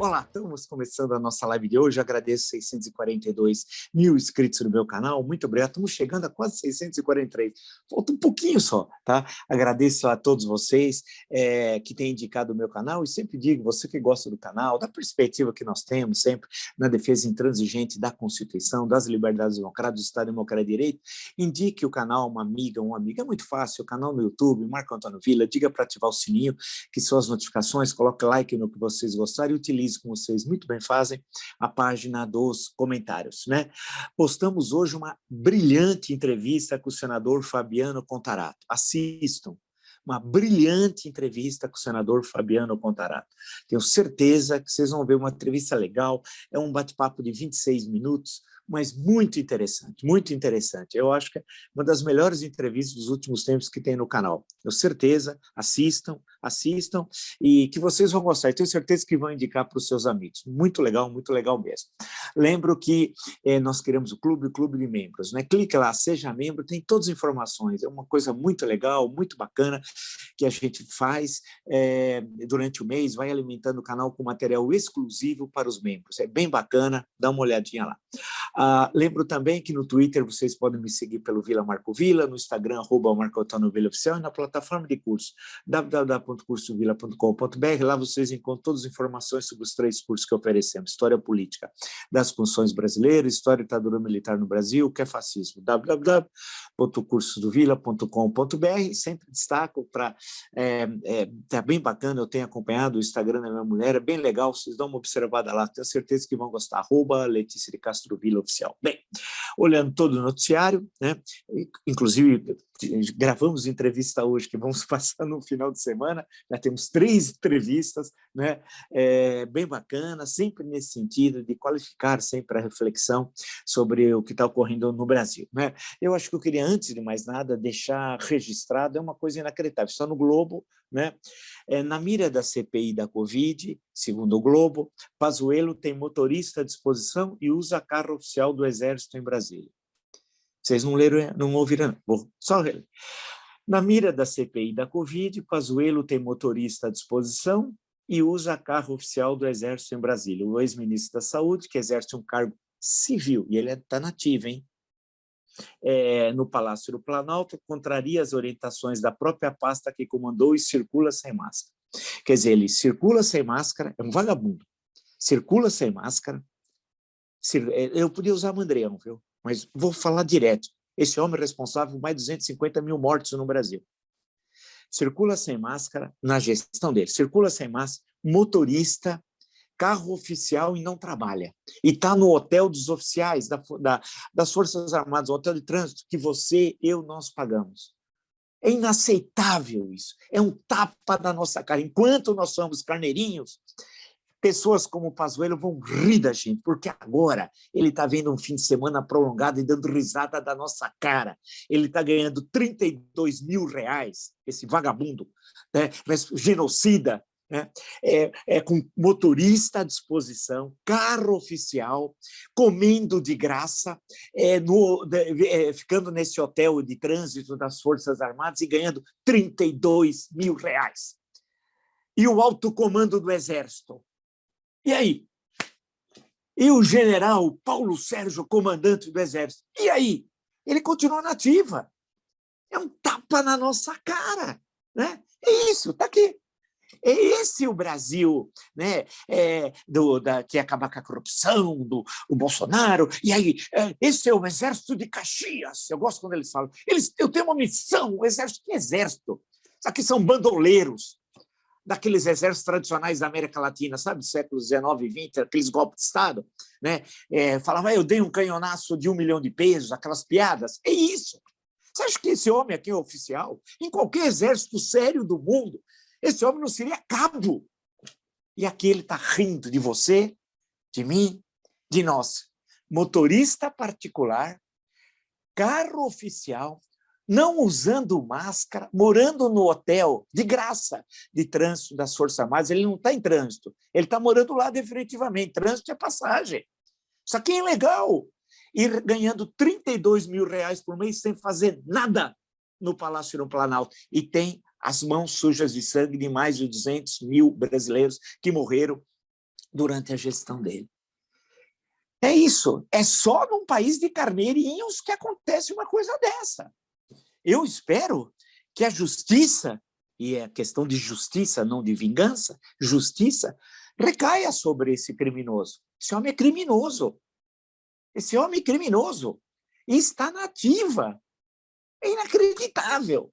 Olá, estamos começando a nossa live de hoje. Agradeço 642 mil inscritos no meu canal. Muito obrigado. Estamos chegando a quase 643. Falta um pouquinho só, tá? Agradeço a todos vocês que têm indicado o meu canal e sempre digo, você que gosta do canal, da perspectiva que nós temos sempre na defesa intransigente da Constituição, das liberdades democráticas, do Estado Democrático de Direito, indique o canal a uma amiga, um amigo. É muito fácil, o canal no YouTube, Marco Antônio Villa, diga para ativar o sininho, que são as notificações, coloque like no que vocês gostarem e utilize, como vocês muito bem fazem, a página dos comentários, né? Postamos hoje uma brilhante entrevista com o senador Fabiano Contarato. Assistam. Uma brilhante entrevista com o senador Fabiano Contarato. Tenho certeza que vocês vão ver uma entrevista legal, é um bate-papo de 26 minutos, mas muito interessante, muito interessante. Eu acho que é uma das melhores entrevistas dos últimos tempos que tem no canal. Tenho certeza, assistam, e que vocês vão gostar. Eu tenho certeza que vão indicar para os seus amigos. Muito legal mesmo. Lembro que nós criamos o clube de membros, né? Clique lá, seja membro, tem todas as informações. É uma coisa muito legal, muito bacana, que a gente faz durante o mês, vai alimentando o canal com material exclusivo para os membros. É bem bacana, dá uma olhadinha lá. Lembro também que no Twitter vocês podem me seguir pelo Vila Marco Villa, no Instagram, @MarcoAntônioVillaOficial, e na plataforma de curso, www.cursovilla.com.br. Lá vocês encontram todas as informações sobre os 3 cursos que oferecemos: História Política das Constituições Brasileiras, História e Ditadura Militar no Brasil, o que é fascismo, www.cursosdovilla.com.br. Sempre destaco para... tá bem bacana, eu tenho acompanhado o Instagram da minha mulher, é bem legal, vocês dão uma observada lá, tenho certeza que vão gostar, @Letícia de Castro Villa Oficial. Bem, olhando todo o noticiário, né? Inclusive gravamos entrevista hoje, que vamos passar no final de semana, já temos 3 entrevistas, né? Bem bacana, sempre nesse sentido de qualificar sempre a reflexão sobre o que está ocorrendo no Brasil, né? Eu acho que eu queria, antes de mais nada, deixar registrado, é uma coisa inacreditável, está no Globo, né? Na mira da CPI da Covid, segundo o Globo, Pazuello tem motorista à disposição e usa carro oficial do Exército em Brasília. Vocês não leram, não ouviram, vou só ler. Na mira da CPI da Covid, Pazuello tem motorista à disposição e usa carro oficial do Exército em Brasília. O ex-ministro da Saúde, que exerce um cargo civil, e ele está nativo, hein? No Palácio do Planalto, contraria as orientações da própria pasta que comandou e circula sem máscara. Quer dizer, ele circula sem máscara, é um vagabundo, circula sem máscara. Eu podia usar Mandreão, viu? Mas vou falar direto. Esse homem é responsável por mais de 250 mil mortes no Brasil. Circula sem máscara na gestão dele. Circula sem máscara, motorista, carro oficial e não trabalha. E está no hotel dos oficiais das Forças Armadas, o hotel de trânsito que você, eu, nós pagamos. É inaceitável isso. É um tapa na nossa cara. Enquanto nós somos carneirinhos, pessoas como o Pazuello vão rir da gente, porque agora ele está vendo um fim de semana prolongado e dando risada da nossa cara. Ele está ganhando R$32 mil, esse vagabundo, né? Mas genocida, né? Com motorista à disposição, carro oficial, comendo de graça, ficando nesse hotel de trânsito das Forças Armadas e ganhando R$32 mil. E o alto comando do Exército. E aí? E o general Paulo Sérgio, comandante do Exército? E aí? Ele continua na ativa. É um tapa na nossa cara, né? É isso, está aqui. É esse o Brasil, né? Que acabar com a corrupção, o Bolsonaro. E aí, esse é o Exército de Caxias. Eu gosto quando eles falam. Eu tenho uma missão, o Exército. Que exército? Isso aqui são bandoleiros daqueles exércitos tradicionais da América Latina, sabe, do século XIX e XX, aqueles golpes de Estado, né? Falava, eu dei um canhonaço de 1 milhão de pesos, aquelas piadas. É isso. Você acha que esse homem aqui é oficial? Em qualquer exército sério do mundo, esse homem não seria cabo. E aqui ele está rindo de você, de mim, de nós. Motorista particular, carro oficial, não usando máscara, morando no hotel, de graça, de trânsito das Forças Armadas. Ele não está em trânsito, ele está morando lá definitivamente. Trânsito é passagem. Isso aqui é ilegal. E ganhando R$32 mil por mês sem fazer nada no Palácio do Planalto. E tem as mãos sujas de sangue de mais de 200 mil brasileiros que morreram durante a gestão dele. É isso, é só num país de carneirinhos que acontece uma coisa dessa. Eu espero que a justiça, e é questão de justiça, não de vingança, justiça, recaia sobre esse criminoso. Esse homem é criminoso. Esse homem é criminoso. E está na ativa. É inacreditável.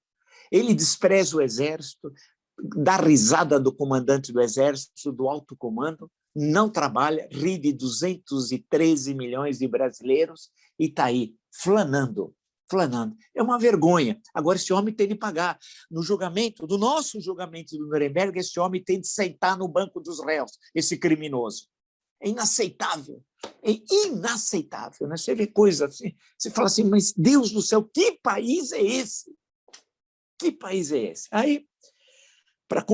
Ele despreza o exército, dá risada do comandante do exército, do alto comando, não trabalha, ri de 213 milhões de brasileiros e está aí, flanando. É uma vergonha. Agora, esse homem tem de pagar. No julgamento, do nosso julgamento do Nuremberg, esse homem tem de sentar no banco dos réus, esse criminoso. É inaceitável. É inaceitável. Né? Você vê coisa assim, você fala assim, mas Deus do céu, que país é esse? Que país é esse? Aí, para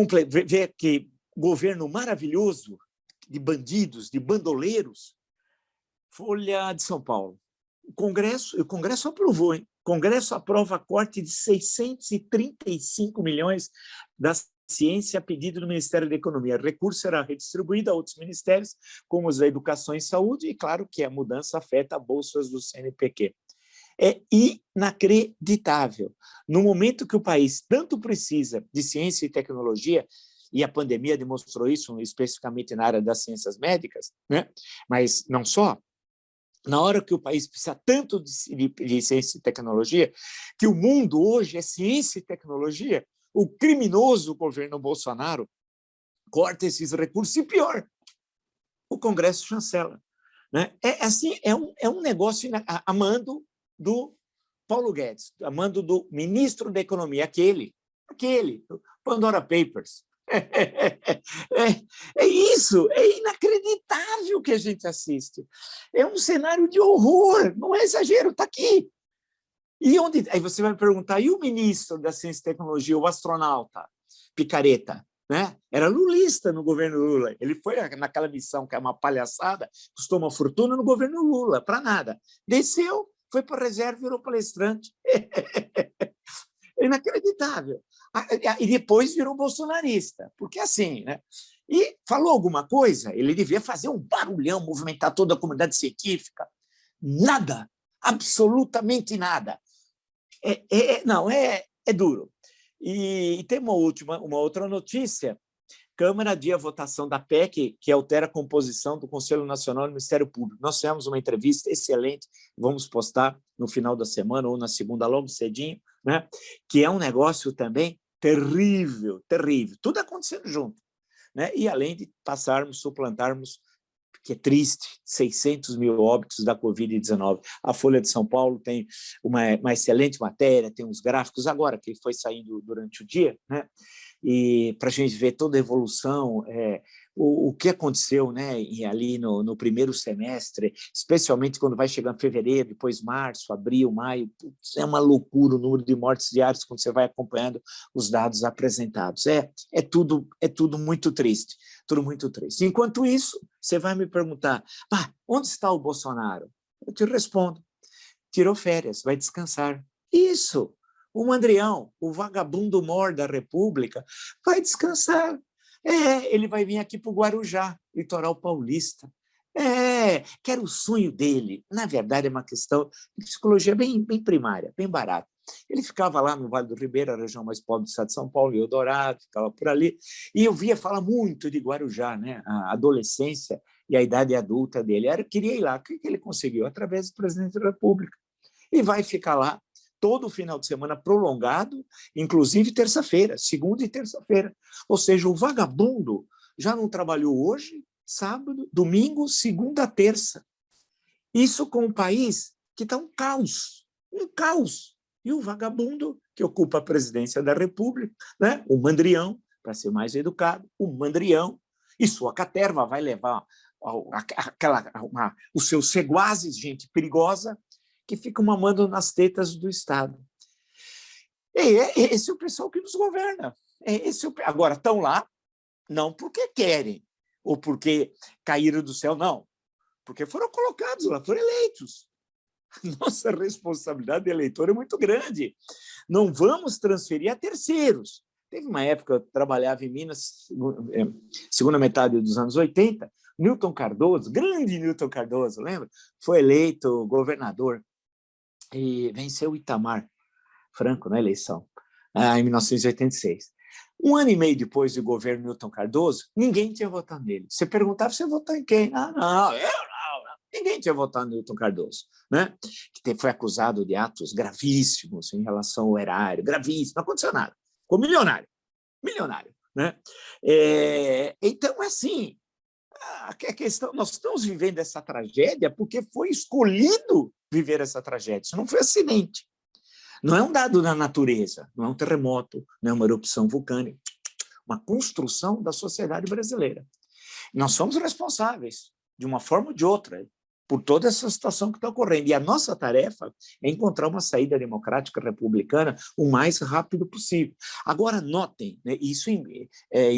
ver que governo maravilhoso, de bandidos, de bandoleiros, Folha de São Paulo. O Congresso aprovou, hein? O Congresso aprova corte de 635 milhões da ciência a pedido do Ministério da Economia. O recurso será redistribuído a outros ministérios, como os da Educação e Saúde, e claro que a mudança afeta bolsas do CNPq. É inacreditável. No momento que o país tanto precisa de ciência e tecnologia, e a pandemia demonstrou isso, especificamente na área das ciências médicas, né? Mas não só, na hora que o país precisa tanto de ciência e tecnologia, que o mundo hoje é ciência e tecnologia, o criminoso governo Bolsonaro corta esses recursos, e pior, o Congresso chancela. Né? É um negócio a mando do Paulo Guedes, a mando do ministro da Economia, aquele, Pandora Papers. É isso, é inacreditável que a gente assiste. É um cenário de horror, não é exagero, está aqui. E onde? Aí você vai me perguntar, e o ministro da Ciência e Tecnologia, o astronauta, Picareta? Né? Era lulista no governo Lula. Ele foi naquela missão que é uma palhaçada, custou uma fortuna no governo Lula, para nada. Desceu, foi para a reserva e virou palestrante. É inacreditável. E depois virou bolsonarista, porque assim, né? E falou alguma coisa, ele devia fazer um barulhão, movimentar toda a comunidade científica. Nada, absolutamente nada. É duro. E tem uma outra notícia. Câmara adia a votação da PEC, que altera a composição do Conselho Nacional do Ministério Público. Nós tivemos uma entrevista excelente, vamos postar no final da semana ou na segunda, logo cedinho, né? Que é um negócio também terrível, terrível. Tudo acontecendo junto. Né? E além de suplantarmos, que é triste, 600 mil óbitos da Covid-19. A Folha de São Paulo tem uma excelente matéria, tem uns gráficos agora, que foi saindo durante o dia, né? E para a gente ver toda a evolução, o que aconteceu, né, ali no primeiro semestre, especialmente quando vai chegando fevereiro, depois março, abril, maio, é uma loucura o número de mortes diárias quando você vai acompanhando os dados apresentados. É tudo muito triste, tudo muito triste. Enquanto isso, você vai me perguntar, onde está o Bolsonaro? Eu te respondo, tirou férias, vai descansar. Isso! O Mandrião, o vagabundo mor da República, vai descansar. Ele vai vir aqui para o Guarujá, litoral paulista. Que era o sonho dele. Na verdade, é uma questão de psicologia bem primária, bem barata. Ele ficava lá no Vale do Ribeira, a região mais pobre do estado de São Paulo, Eldorado, ficava por ali. E eu via falar muito de Guarujá, né? A adolescência e a idade adulta dele. Queria ir lá. O que ele conseguiu? Através do presidente da República. E vai ficar lá todo o final de semana prolongado, inclusive terça-feira, segunda e terça-feira. Ou seja, o vagabundo já não trabalhou hoje, sábado, domingo, segunda, terça. Isso com um país que está um caos. E o vagabundo que ocupa a presidência da República, né? O Mandrião, para ser mais educado, o Mandrião, e sua caterva vai levar os seus seguazes, gente perigosa, que ficam mamando nas tetas do Estado. Esse é o pessoal que nos governa. Agora, estão lá, não porque querem, ou porque caíram do céu, não. Porque foram colocados lá, foram eleitos. Nossa responsabilidade de eleitor é muito grande. Não vamos transferir a terceiros. Teve uma época, eu trabalhava em Minas, segunda metade dos anos 80, Newton Cardoso, grande Newton Cardoso, lembra? Foi eleito governador e venceu o Itamar Franco na eleição, em 1986. Um ano e meio depois do governo Newton Cardoso, ninguém tinha votado nele. Você perguntava, você votou em quem? Ah, não, eu não. Ninguém tinha votado no Newton Cardoso, né? Que foi acusado de atos gravíssimos em relação ao erário, gravíssimo, não aconteceu nada. Ficou milionário, né? Então, assim, a questão, nós estamos vivendo essa tragédia porque foi escolhido viver essa tragédia, isso não foi acidente. Não é um dado da natureza, não é um terremoto, não é uma erupção vulcânica, uma construção da sociedade brasileira. Nós somos responsáveis, de uma forma ou de outra, por toda essa situação que está ocorrendo. E a nossa tarefa é encontrar uma saída democrática republicana o mais rápido possível. Agora, notem, né, isso em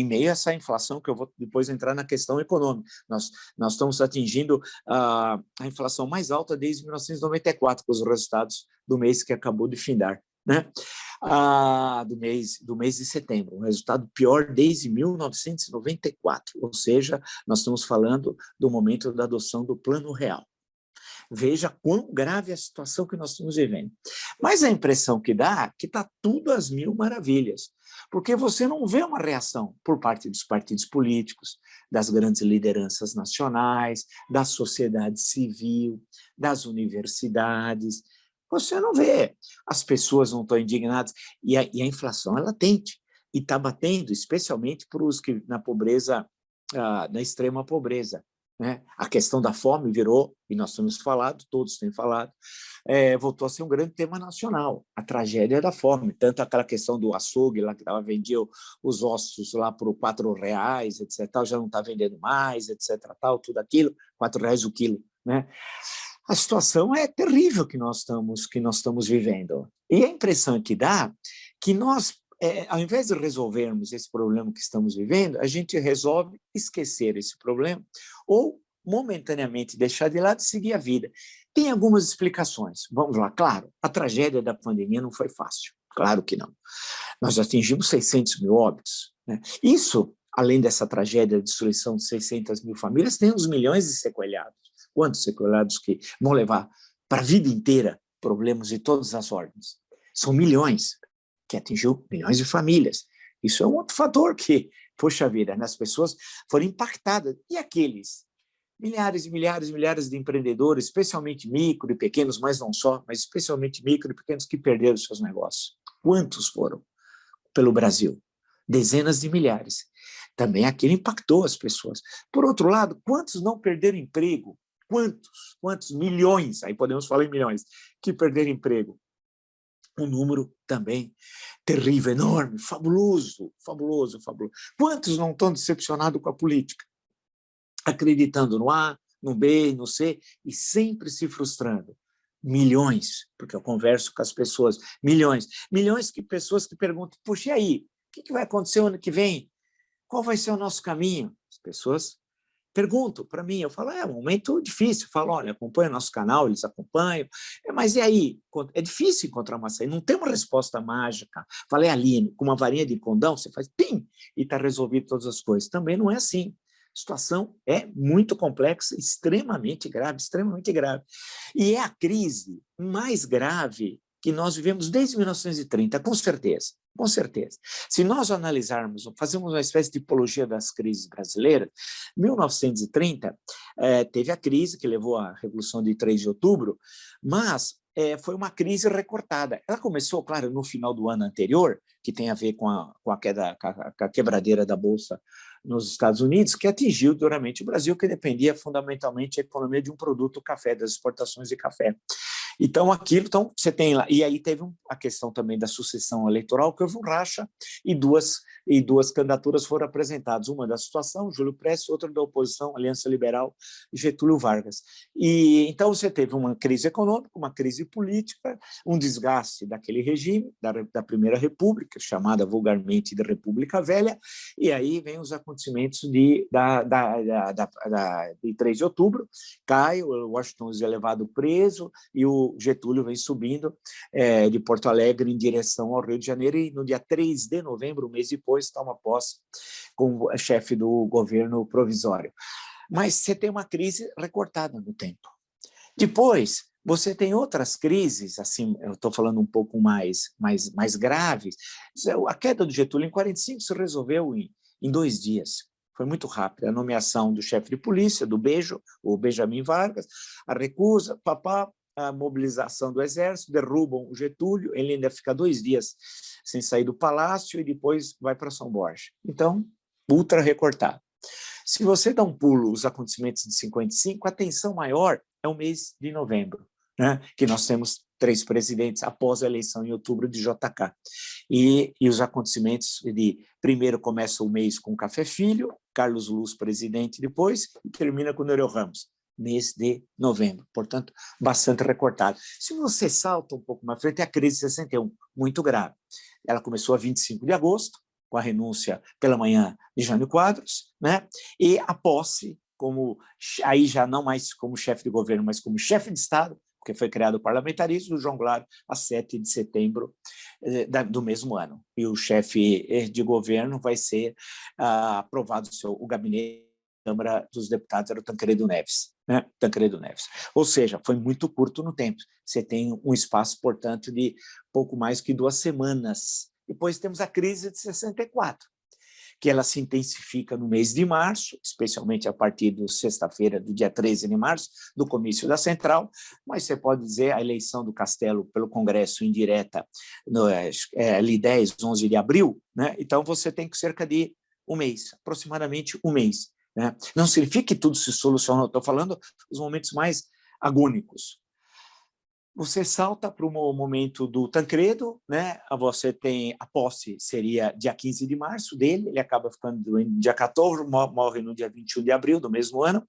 meio a essa inflação, que eu vou depois entrar na questão econômica. Nós estamos atingindo a inflação mais alta desde 1994, com os resultados do mês que acabou de findar, né? Do mês de setembro, um resultado pior desde 1994, ou seja, nós estamos falando do momento da adoção do Plano Real. Veja quão grave é a situação que nós estamos vivendo. Mas a impressão que dá é que está tudo às mil maravilhas, porque você não vê uma reação por parte dos partidos políticos, das grandes lideranças nacionais, da sociedade civil, das universidades. Você não vê, as pessoas não estão indignadas, e a inflação é latente, e está batendo especialmente para os que na pobreza, na extrema pobreza, né? A questão da fome virou, e nós temos falado, todos têm falado, voltou a ser um grande tema nacional, a tragédia da fome, tanto aquela questão do açougue, lá que vendia os ossos lá por R$4, etc., já não está vendendo mais, etc., tal, tudo aquilo, R$4 o quilo, né? A situação é terrível que nós estamos vivendo. E a impressão que dá que nós, ao invés de resolvermos esse problema que estamos vivendo, a gente resolve esquecer esse problema ou momentaneamente deixar de lado e seguir a vida. Tem algumas explicações. Vamos lá, claro, a tragédia da pandemia não foi fácil, claro que não. Nós atingimos 600 mil óbitos, né? Isso, além dessa tragédia de destruição de 600 mil famílias, tem uns milhões de sequelados. Quantos sequelados que vão levar para a vida inteira problemas de todas as ordens? São milhões, que atingiu milhões de famílias. Isso é um outro fator que, poxa vida, né, as pessoas foram impactadas. E aqueles milhares e milhares e milhares de empreendedores, especialmente micro e pequenos, mas não só, mas especialmente micro e pequenos que perderam seus negócios? Quantos foram pelo Brasil? Dezenas de milhares. Também aquilo impactou as pessoas. Por outro lado, quantos não perderam emprego? Quantos milhões, aí podemos falar em milhões, que perderam emprego? Um número também terrível, enorme, fabuloso. Quantos não estão decepcionados com a política? Acreditando no A, no B, no C, e sempre se frustrando. Milhões, porque eu converso com as pessoas, milhões de pessoas que perguntam, puxa, e aí, o que vai acontecer ano que vem? Qual vai ser o nosso caminho? As pessoas perguntam para mim, eu falo, é um momento difícil, eu falo, olha, acompanha nosso canal, eles acompanham, mas e aí? É difícil encontrar uma saída, não tem uma resposta mágica. Falei ali, com uma varinha de condão, você faz pim, e está resolvido todas as coisas. Também não é assim. A situação é muito complexa, extremamente grave. E é a crise mais grave que nós vivemos desde 1930, com certeza. Se nós analisarmos, fazemos uma espécie de tipologia das crises brasileiras, 1930 teve a crise que levou à Revolução de 3 de outubro, mas foi uma crise recortada. Ela começou, claro, no final do ano anterior, que tem a ver com a quebradeira da Bolsa nos Estados Unidos, que atingiu duramente o Brasil, que dependia fundamentalmente da economia de um produto, o café, das exportações de café. Então, você tem lá, e aí teve a questão também da sucessão eleitoral, que houve um racha, e duas candidaturas foram apresentadas, uma da situação, Júlio Prestes, outra da oposição, Aliança Liberal, Getúlio Vargas. E então você teve uma crise econômica, uma crise política, um desgaste daquele regime, da Primeira República, chamada vulgarmente de República Velha, e aí vem os acontecimentos de 3 de outubro, cai, o Washington é levado preso, e o Getúlio vem subindo de Porto Alegre em direção ao Rio de Janeiro, e no dia 3 de novembro, um mês depois, toma posse como chefe do governo provisório. mas você tem uma crise recortada no tempo. Depois, você tem outras crises, assim, eu estou falando um pouco mais graves. A queda do Getúlio em 45 se resolveu em 2 dias. Foi muito rápido. A nomeação do chefe de polícia, do Bejo, o Benjamin Vargas, a recusa, a mobilização do exército, derrubam o Getúlio, ele ainda fica 2 dias sem sair do palácio e depois vai para São Borja. Então, ultra recortado. Se você dá um pulo os acontecimentos de 55, a tensão maior é o mês de novembro, né? Que nós temos 3 presidentes após a eleição em outubro de JK. E os acontecimentos primeiro começa o mês com Café Filho, Carlos Luz presidente depois, e termina com Nereu Ramos, mês de novembro, portanto, bastante recortado. Se você salta um pouco mais frente, é a crise de 61, muito grave. Ela começou a 25 de agosto, com a renúncia pela manhã de Jânio Quadros, né? E a posse, aí já não mais como chefe de governo, mas como chefe de Estado, porque foi criado o parlamentarismo, do João Goulart, a 7 de setembro do mesmo ano. E o chefe de governo vai ser aprovado o gabinete da Câmara dos Deputados, era o Tancredo Neves, né? Tancredo Neves. Ou seja, foi muito curto no tempo. Você tem um espaço, portanto, de pouco mais que 2 semanas. Depois temos a crise de 64, que ela se intensifica no mês de março, especialmente a partir de sexta-feira, do dia 13 de março, do comício da Central, mas você pode dizer a eleição do Castelo pelo Congresso indireta ali 10, 11 de abril, né? Então você tem cerca de um mês, aproximadamente um mês, né? Não significa que tudo se solucionou, estou falando dos momentos mais agônicos. Você salta para o momento do Tancredo, né? Você tem a posse, seria dia 15 de março dele, ele acaba ficando no dia 14, morre no dia 21 de abril do mesmo ano.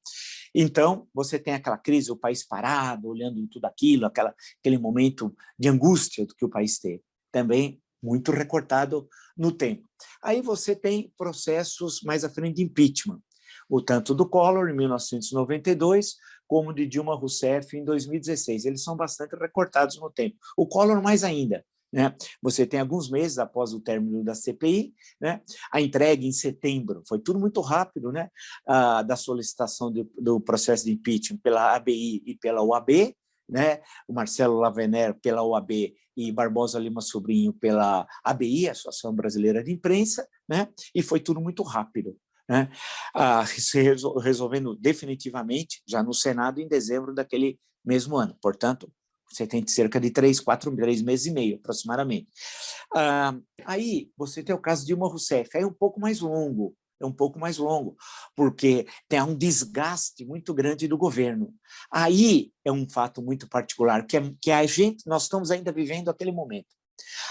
Então, você tem aquela crise, o país parado, olhando tudo aquilo, aquele momento de angústia que o país teve. Também muito recortado no tempo. Aí você tem processos mais à frente de impeachment, o tanto do Collor, em 1992, como de Dilma Rousseff em 2016. Eles são bastante recortados no tempo. O Collor mais ainda, né? Você tem alguns meses após o término da CPI, né? A entrega em setembro, foi tudo muito rápido, né? Da solicitação do processo de impeachment pela ABI e pela OAB, né? O Marcelo Lavener pela OAB e Barbosa Lima Sobrinho pela ABI, Associação Brasileira de Imprensa, né? E foi tudo muito rápido, né? Se resolvendo definitivamente já no Senado em dezembro daquele mesmo ano. Portanto, você tem cerca de 3 meses e meio, aproximadamente. Aí você tem o caso de Dilma Rousseff, aí é um pouco mais longo, porque tem um desgaste muito grande do governo. Aí é um fato muito particular, que nós estamos ainda vivendo aquele momento.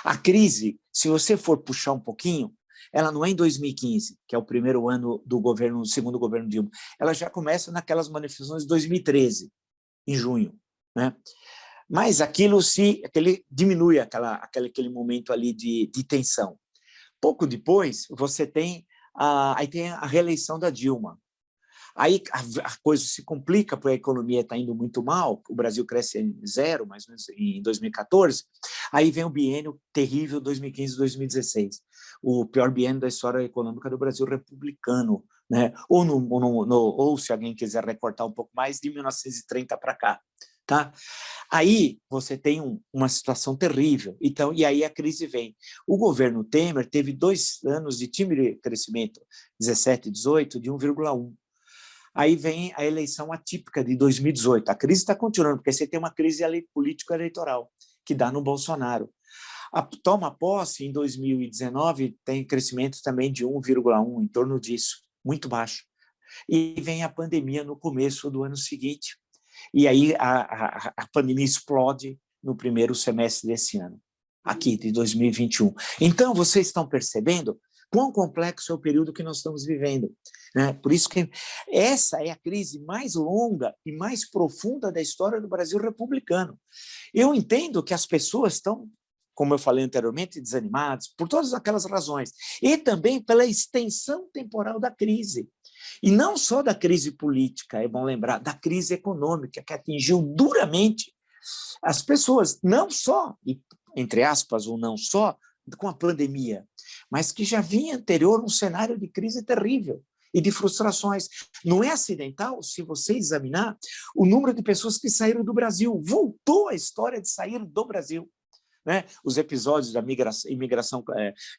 A crise, se você for puxar um pouquinho, ela não é em 2015, que é o primeiro ano do governo, segundo governo Dilma, ela já começa naquelas manifestações de 2013, em junho, né? Mas aquilo diminui aquele momento ali de tensão. Pouco depois, você tem aí tem a reeleição da Dilma. Aí a coisa se complica, porque a economia está indo muito mal, o Brasil cresce em 0, mais ou menos, em 2014, aí vem o biênio terrível 2015-2016, o pior biênio da história econômica do Brasil republicano, né? Ou se alguém quiser recortar um pouco mais, de 1930 para cá. Tá? Aí você tem uma situação terrível. Então, e aí a crise vem. O governo Temer teve 2 anos de tímido crescimento, 17 e 18, de 1,1. Aí vem a eleição atípica de 2018. A crise está continuando, porque você tem uma crise político-eleitoral, que dá no Bolsonaro. Toma posse em 2019, tem crescimento também de 1,1, em torno disso, muito baixo. E vem a pandemia no começo do ano seguinte. E aí a pandemia explode no primeiro semestre desse ano, aqui de 2021. Então, vocês estão percebendo quão complexo é o período que nós estamos vivendo, né? Por isso que essa é a crise mais longa e mais profunda da história do Brasil republicano. Eu entendo que as pessoas estão, como eu falei anteriormente, desanimadas por todas aquelas razões, e também pela extensão temporal da crise. E não só da crise política, é bom lembrar, da crise econômica, que atingiu duramente as pessoas, não só, entre aspas, ou não só, com a pandemia, mas que já vinha anterior um cenário de crise terrível. e de frustrações. Não é acidental, se você examinar, o número de pessoas que saíram do Brasil. Voltou a história de sair do Brasil. Né? Os episódios da imigração,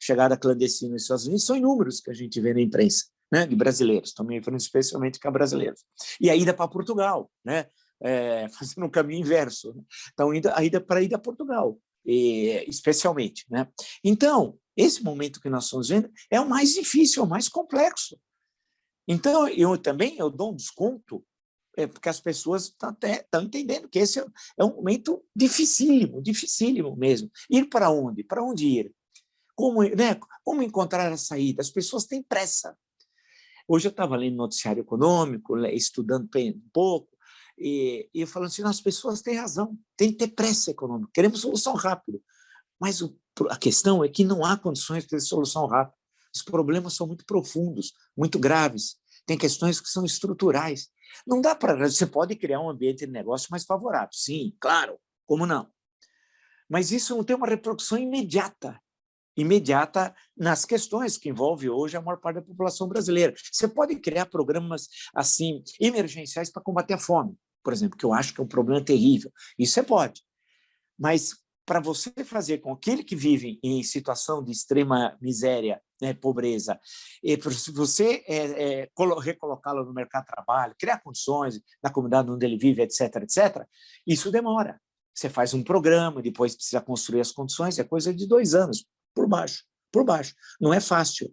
chegada clandestina nos Estados Unidos, são inúmeros que a gente vê na imprensa, né? De brasileiros, também falando especialmente com brasileiros. E a ida para Portugal, né? Fazendo um caminho inverso. Né? Então, a ida a Portugal, especialmente. Né? Então, esse momento que nós estamos vendo é o mais difícil, é o mais complexo. Então, eu dou um desconto, porque as pessoas estão entendendo que esse é um momento dificílimo, dificílimo mesmo. Ir para onde? Para onde ir? Como encontrar a saída? As pessoas têm pressa. Hoje eu estava lendo noticiário econômico, estudando um pouco, e eu falando assim, as pessoas têm razão, tem que ter pressa econômica, queremos solução rápida. Mas a questão é que não há condições de ter solução rápida. Os problemas são muito profundos, muito graves. Tem questões que são estruturais. Não dá para... Você pode criar um ambiente de negócio mais favorável. Sim, claro, como não? Mas isso não tem uma repercussão imediata nas questões que envolvem hoje a maior parte da população brasileira. Você pode criar programas assim emergenciais para combater a fome, por exemplo, que eu acho que é um problema terrível. Isso você pode. Mas para você fazer com aquele que vive em situação de extrema miséria, né, pobreza, e se você recolocá-lo no mercado de trabalho, criar condições na comunidade onde ele vive, etc., etc., isso demora. Você faz um programa, depois precisa construir as condições, é coisa de 2 anos, por baixo. Não é fácil.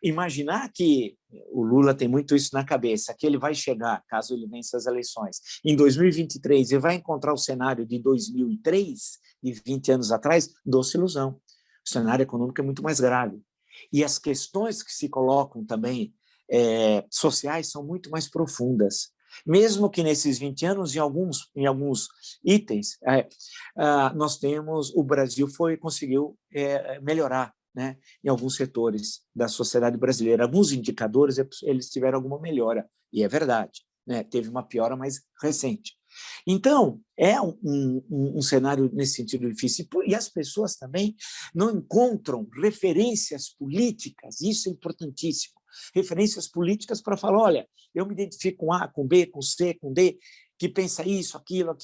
Imaginar que o Lula tem muito isso na cabeça, que ele vai chegar, caso ele vença as eleições, em 2023, e vai encontrar o cenário de 2003, de 20 anos atrás, doce ilusão. O cenário econômico é muito mais grave. E as questões que se colocam também sociais são muito mais profundas. Mesmo que nesses 20 anos, em alguns itens, nós temos, o Brasil conseguiu melhorar, né, em alguns setores da sociedade brasileira. Alguns indicadores, eles tiveram alguma melhora, e é verdade, né, teve uma piora mais recente. Então, é um cenário nesse sentido difícil. E as pessoas também não encontram referências políticas, isso é importantíssimo, referências políticas para falar, olha, eu me identifico com A, com B, com C, com D, que pensa isso, aquilo,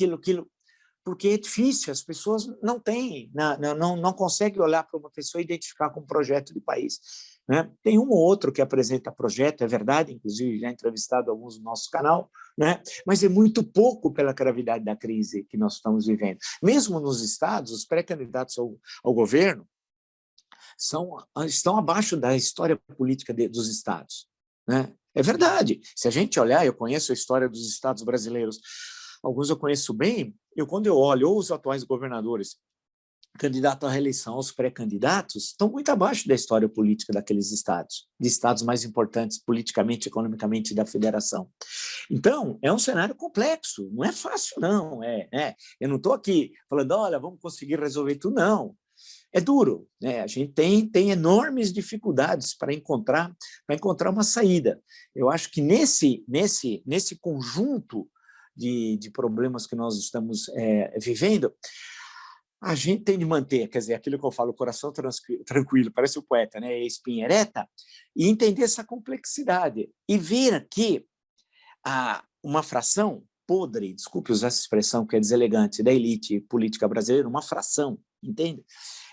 porque é difícil, as pessoas não têm, não conseguem olhar para uma pessoa e identificar com um projeto de país. Né? Tem um ou outro que apresenta projeto, é verdade, inclusive já entrevistado alguns no nosso canal, né? Mas é muito pouco pela gravidade da crise que nós estamos vivendo. Mesmo nos estados, os pré-candidatos ao governo estão abaixo da história política dos estados. Né? É verdade. Se a gente olhar, eu conheço a história dos estados brasileiros, alguns eu conheço bem, quando eu olho ou os atuais governadores candidatos à reeleição, os pré-candidatos, estão muito abaixo da história política daqueles estados, de estados mais importantes politicamente, economicamente da federação. Então, é um cenário complexo, não é fácil, não. Eu não estou aqui falando, olha, vamos conseguir resolver tudo, não. É duro, né? A gente tem enormes dificuldades para encontrar uma saída. Eu acho que nesse conjunto de problemas que nós estamos vivendo, a gente tem de manter, quer dizer, aquilo que eu falo, o coração tranquilo, parece o poeta, né? Espinha ereta, e entender essa complexidade e ver que uma fração podre, desculpe usar essa expressão que é deselegante, da elite política brasileira, uma fração, entende?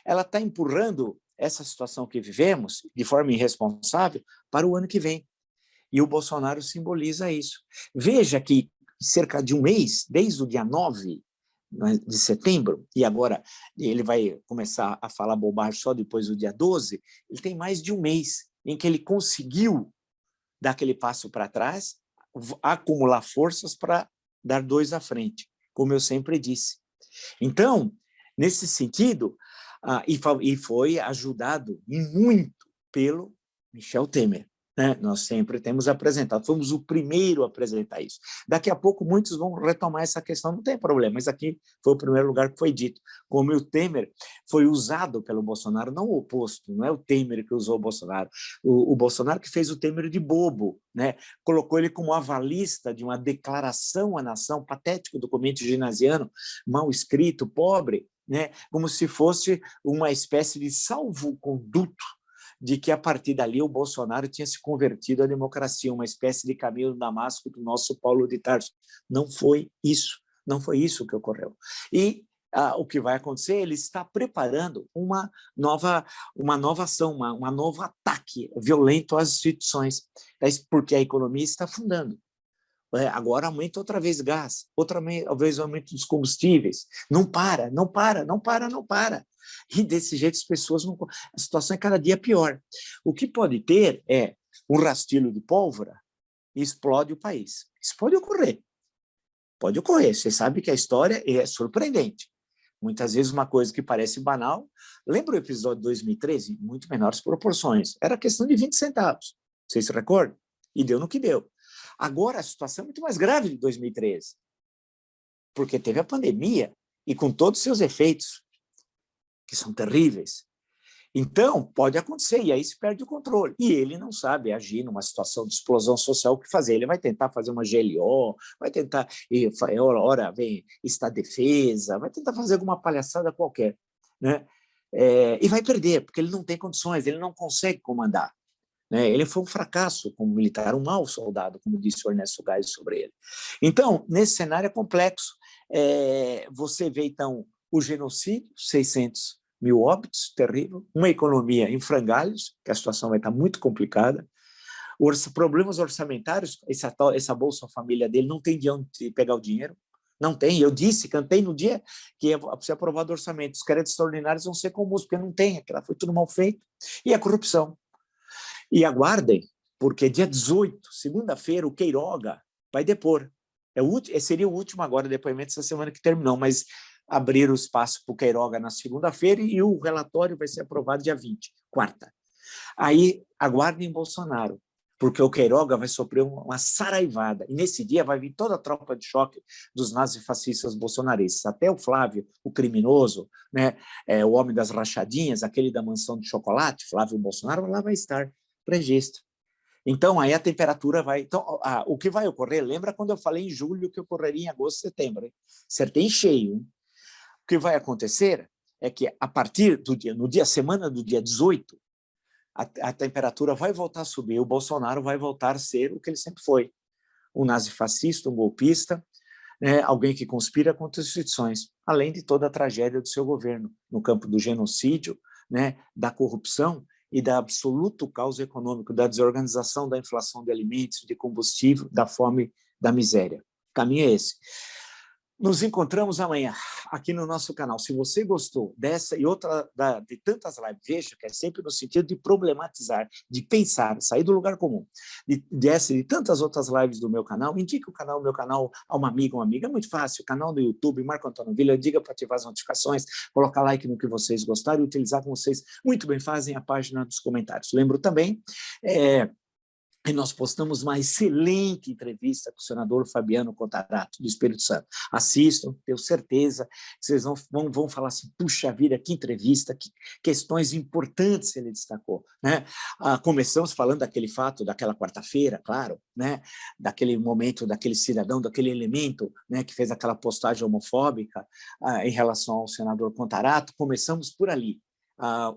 Ela está empurrando essa situação que vivemos, de forma irresponsável, para o ano que vem. E o Bolsonaro simboliza isso. Veja que cerca de um mês, desde o dia 9 de setembro, e agora ele vai começar a falar bobagem só depois do dia 12, ele tem mais de um mês em que ele conseguiu dar aquele passo para trás, acumular forças para dar 2 à frente, como eu sempre disse. Então, nesse sentido, e foi ajudado e muito pelo Michel Temer. Né? Nós sempre temos apresentado, fomos o primeiro a apresentar isso. Daqui a pouco muitos vão retomar essa questão, não tem problema, mas aqui foi o primeiro lugar que foi dito. Como o Temer foi usado pelo Bolsonaro, não o oposto, não é o Temer que usou o Bolsonaro, o Bolsonaro que fez o Temer de bobo, né? Colocou ele como avalista de uma declaração à nação, patético documento ginasiano, mal escrito, pobre, né? Como se fosse uma espécie de salvo-conduto de que, a partir dali, o Bolsonaro tinha se convertido à democracia, uma espécie de caminho do Damasco do nosso Paulo de Tarso. Não foi isso. Não foi isso que ocorreu. E o que vai acontecer, ele está preparando uma nova ação, um novo ataque violento às instituições, porque a economia está afundando. Agora aumenta outra vez gás, outra vez aumento dos combustíveis. Não para. E desse jeito as pessoas não... A situação é cada dia pior. O que pode ter é um rastilho de pólvora e explode o país. Isso pode ocorrer. Pode ocorrer. Você sabe que a história é surpreendente. Muitas vezes uma coisa que parece banal. Lembra o episódio de 2013? Muito menores proporções. Era questão de 20 centavos. Vocês se recordam? E deu no que deu. Agora, a situação é muito mais grave de 2013, porque teve a pandemia e com todos os seus efeitos, que são terríveis. Então, pode acontecer, e aí se perde o controle. E ele não sabe agir numa situação de explosão social, o que fazer. Ele vai tentar fazer uma GLO, vai tentar, ora vem Estado de Defesa, vai tentar fazer alguma palhaçada qualquer, né? E vai perder, porque ele não tem condições, ele não consegue comandar. Ele foi um fracasso como militar, um mau soldado, como disse o Ernesto Geisel sobre ele. Então, nesse cenário é complexo. Você vê, então, o genocídio, 600 mil óbitos, terrível, uma economia em frangalhos, que a situação vai estar muito complicada, problemas orçamentários, essa Bolsa Família dele não tem de onde pegar o dinheiro, não tem. Eu cantei no dia que ia ser aprovado o orçamento, os créditos extraordinários vão ser comuns, porque não tem, aquela foi tudo mal feito, e a corrupção. E aguardem, porque dia 18, segunda-feira, o Queiroga vai depor. Seria o último agora depoimento essa semana que terminou, mas abriram o espaço para o Queiroga na segunda-feira e o relatório vai ser aprovado dia 20, quarta. Aí aguardem Bolsonaro, porque o Queiroga vai sofrer uma saraivada. E nesse dia vai vir toda a tropa de choque dos nazifascistas bolsonaristas. Até o Flávio, o criminoso, né, o homem das rachadinhas, aquele da mansão de chocolate, Flávio Bolsonaro, lá vai estar previsto. Então, aí a temperatura vai... Então, o que vai ocorrer, lembra quando eu falei em julho que ocorreria em agosto, setembro? Hein? Acertei cheio. Hein? O que vai acontecer é que, a partir do semana do dia 18, a temperatura vai voltar a subir, o Bolsonaro vai voltar a ser o que ele sempre foi, um nazifascista, um golpista, né, alguém que conspira contra as instituições, além de toda a tragédia do seu governo, no campo do genocídio, né, da corrupção e da absoluto caos econômico, da desorganização, da inflação de alimentos, de combustível, da fome, da miséria. O caminho é esse. Nos encontramos amanhã aqui no nosso canal. Se você gostou dessa e outra de tantas lives, veja que é sempre no sentido de problematizar, de pensar, sair do lugar comum. Dessa e de tantas outras lives do meu canal, indique o meu canal a uma amiga, uma amiga. É muito fácil, canal no YouTube, Marco Antônio Villa, diga para ativar as notificações, colocar like no que vocês gostaram e utilizar como vocês muito bem fazem a página dos comentários. Lembro também... E nós postamos uma excelente entrevista com o senador Fabiano Contarato, do Espírito Santo. Assistam, tenho certeza que vocês vão falar assim, puxa vida, que entrevista, que questões importantes ele destacou. Né? Começamos falando daquele fato, daquela quarta-feira, claro, né? Daquele momento, daquele cidadão, daquele elemento, né? Que fez aquela postagem homofóbica em relação ao senador Contarato. Começamos por ali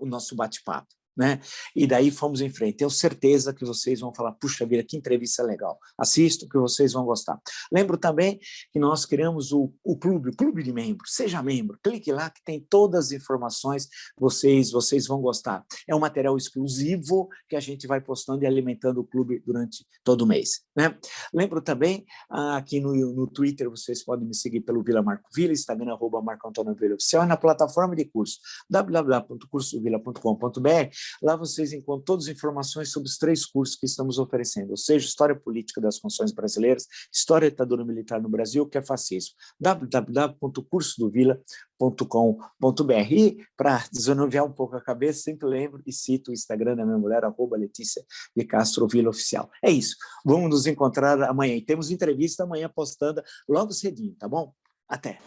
o nosso bate-papo. Né? E daí fomos em frente. Tenho certeza que vocês vão falar, puxa vida, que entrevista legal. Assistam que vocês vão gostar. Lembro também que nós criamos o clube de membros. Seja membro, clique lá que tem todas as informações, vocês vão gostar. É um material exclusivo que a gente vai postando e alimentando o clube durante todo o mês. Né? Lembro também aqui no Twitter, vocês podem me seguir pelo Vila Marco Villa, Instagram, @Marco Antônio Villa Oficial, e na plataforma de curso, www.cursodovilla.com.br. Lá vocês encontram todas as informações sobre os 3 cursos que estamos oferecendo, ou seja, História Política das Constituições Brasileiras, História da Ditadura Militar no Brasil, que é fascismo, www.cursodovilla.com.br. E, para desanuviar um pouco a cabeça, sempre lembro e cito o Instagram da minha mulher, @Letícia de Castro Villa Oficial. É isso, vamos nos encontrar amanhã. E temos entrevista amanhã postando logo cedinho, tá bom? Até!